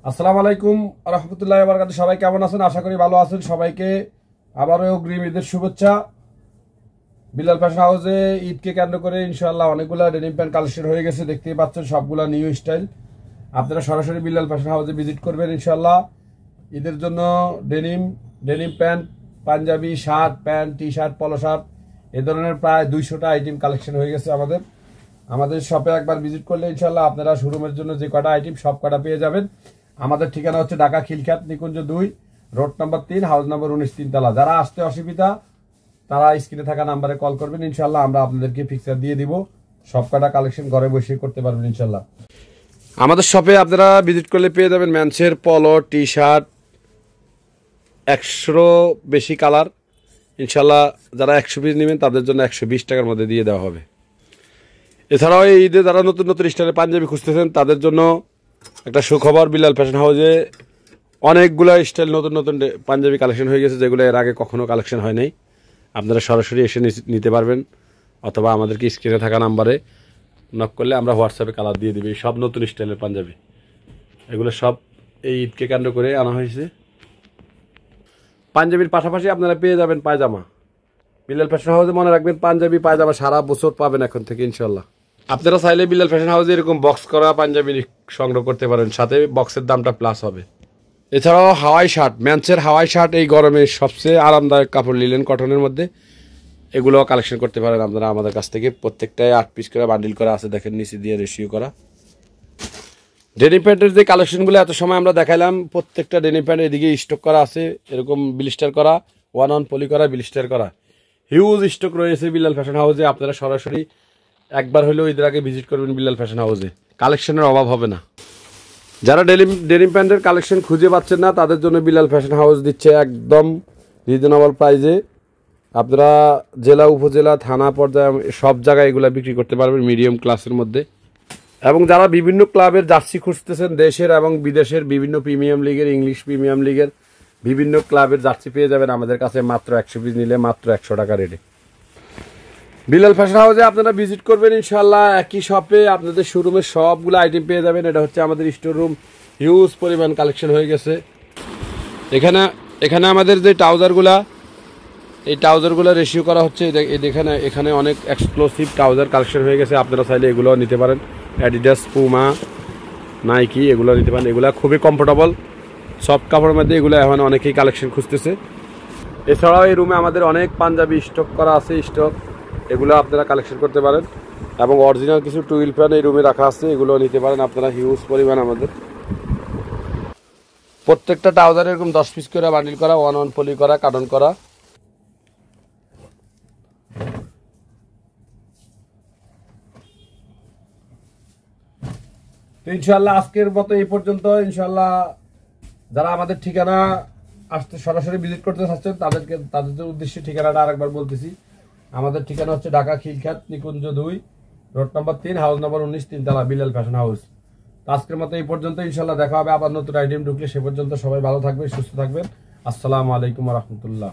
আসসালামু আলাইকুম রহমতুল্লাহি ওয়া বারাকাতুহু। সবাই কেমন আছেন? আশা করি ভালো আছেন। সবাইকে আবারও অগ্রিম ঈদের শুভেচ্ছা। বিলাল ফ্যাশন হাউসে ঈদকে কেন্দ্র করে ইনশাআল্লাহ অনেকগুলো ডেনিম প্যান্ট কালেকশন হয়ে গেছে, দেখতেই পাচ্ছেন সবগুলা নিউ স্টাইল। আপনারা সরাসরি বিলাল ফ্যাশন হাউসে ভিজিট করবেন ইনশাআল্লাহ। ঈদের জন্য denim pant, panjabi, shirt, pant, T shirt, polo shirt এ ধরনের প্রায় 200টা আইটেম কালেকশন হয়ে গেছে আমাদের শপে একবার ভিজিট করলে ইনশাআল্লাহ আপনারা শোরুমের জন্য যে কটা আইটেম সব কটা পেয়ে যাবেন। আমাদের ঠিকানা হচ্ছে ঢাকা খিলখ্যাত নিকুঞ্জ 2, রোড নম্বর 3, হাউস নম্বর 19, 3 তলা। যারা আসতে অসুবিধা তারা স্ক্রিনে থাকা নাম্বারে কল করবেন, ইনশাআল্লাহ আমরা আপনাদেরকে পিকচার দিয়ে দিব। সব কটা কালেকশন ঘরে বসে করতে পারবেন ইনশাআল্লাহ। আমাদের শপে আপনারা ভিজিট করলে পেয়ে যাবেন মেন্সের পলো, টি শার্ট 100 বেশি কালার ইনশাআল্লাহ। যারা 100 পিস নেবেন তাদের জন্য 120 টাকার মধ্যে দিয়ে দেওয়া হবে। এছাড়াও এই ঈদে যারা নতুন নতুন স্টাইলের পাঞ্জাবি খুঁজতেছেন তাদের জন্য একটা সুখবর, বিলাল ফ্যাশন হাউসে অনেকগুলো স্টাইল নতুন নতুন পাঞ্জাবি কালেকশন হয়ে গেছে, যেগুলো এর আগে কখনো কালেকশন হয় নাই। আপনারা সরাসরি এসে নিতে পারবেন, অথবা আমাদেরকে স্ক্রিনে থাকা নাম্বারে নক করলে আমরা হোয়াটসঅ্যাপে কালার দিয়ে দিবি। সব নতুন স্টাইলের পাঞ্জাবি, এগুলো সব এই ঈদকে কেন্দ্র করে আনা হয়েছে। পাঞ্জাবির পাশাপাশি আপনারা পেয়ে যাবেন পায়জামা। বিলাল ফ্যাশন হাউসে মনে রাখবেন পাঞ্জাবি পায়জামা সারা বছর পাবেন এখন থেকে ইনশাল্লাহ। আপনারা চাইলে বিলাল ফ্যাশন হাউসে এরকম বক্স করা পাঞ্জাবি সংগ্রহ করতে পারেন, সাথে বক্সের দামটা প্লাস হবে। এছাড়াও হাওয়াই শার্ট, মেন্সের হাওয়াই শার্ট এই গরমে সবচেয়ে আরামদায়ক কাপড়, লিলেন কটনের মধ্যে, এগুলো কালেকশন করতে পারেন আপনারা আমাদের কাছ থেকে। প্রত্যেকটাই 8 পিস করে বান্ডিল করা আছে, দেখেন নিচে দিয়ে রেশিও করা। ডেনিম প্যান্টের যে কালেকশনগুলো এত সময় আমরা দেখাইলাম, প্রত্যেকটা ডেনিম প্যান্ট এদিকে স্টক করা আছে, এরকম ব্লিস্টার করা, 1-on পলি করা, ব্লিস্টার করা, হিউজ স্টক রয়েছে বিলাল ফ্যাশন হাউসে। আপনারা সরাসরি একবার হলেও ঈদের আগে ভিজিট করবেন বিলাল ফ্যাশন হাউসে, কালেকশনের অভাব হবে না। যারা ডেনিম প্যান্টের কালেকশন খুঁজে পাচ্ছেন না তাদের জন্য বিলাল ফ্যাশন হাউস দিচ্ছে একদম রিজনেবল প্রাইসে। আপনারা জেলা, উপজেলা, থানা পর্যায়ে সব জায়গায় এগুলো বিক্রি করতে পারবেন মিডিয়াম ক্লাসের মধ্যে। এবং যারা বিভিন্ন ক্লাবের জার্সি খুঁজতেছেন, দেশের এবং বিদেশের বিভিন্ন প্রিমিয়াম লিগের, ইংলিশ প্রিমিয়াম লিগের বিভিন্ন ক্লাবের জার্সি পেয়ে যাবেন আমাদের কাছে মাত্র 100 পিস নিলে মাত্র 100 টাকা রেটে। বিলাল ফ্যাশন হাউসে আপনারা ভিজিট করবেন ইনশাআল্লাহ। একই শপে আপনাদের শোরুমের সবগুলো আইটেম পেয়ে যাবেন। এটা হচ্ছে আমাদের স্টোর রুম, হিউজ পরিমাণ কালেকশন হয়ে গেছে। এখানে আমাদের যে ট্রাউজারগুলা, এই ট্রাউজারগুলো রেশিও করা হচ্ছে। এখানে অনেক এক্সক্লুসিভ ট্রাউজার কালেকশন হয়ে গেছে, আপনারা চাইলে এগুলো নিতে পারেন। অ্যাডিডাস, পুমা, নাইকি এগুলো নিতে পারেন। এগুলো খুবই কমফোর্টেবল, সফট কাপড়ের মধ্যে। এগুলো এখন অনেকেই কালেকশন খুঁজতেছে। এছাড়াও এই রুমে আমাদের অনেক পাঞ্জাবি স্টক করা আছে, এগুলো আপনারা কালেকশন করতে পারেন। এবং অরিজিনাল কিছু টুইল ফ্যান এই রুমে রাখা আছে, এগুলো নিতে পারেন আপনারা। হিউজ পরিমাণ আমাদের প্রত্যেকটা ট্রাউজার এরকম 10 পিস করে বান্ডিল করা, 1-on পলি করা, কার্টন করা। তো ইনশাআল্লাহ আজকের মতো এই পর্যন্ত। ইনশাআল্লাহ যারা আমাদের ঠিকানা আসতে সরাসরি ভিজিট করতে চাচ্ছেন তাদের উদ্দেশ্যে ঠিকানাটা আরেকবার বলতেছি। আমাদের ঠিকানা হচ্ছে ঢাকা খিলখ্যাত নিকুঞ্জ 2, রোড নম্বর 3, হাউস নম্বর 19, 3 তলা, বিলাল ফ্যাশন হাউস। আজকের মতো এই পর্যন্ত। ইনশাআল্লাহ দেখা হবে আবার নতুন আইটেম ঢুকলে। সে পর্যন্ত সবাই ভালো থাকবেন, সুস্থ থাকবেন। আসসালামু আলাইকুম ওয়া রাহমাতুল্লাহ।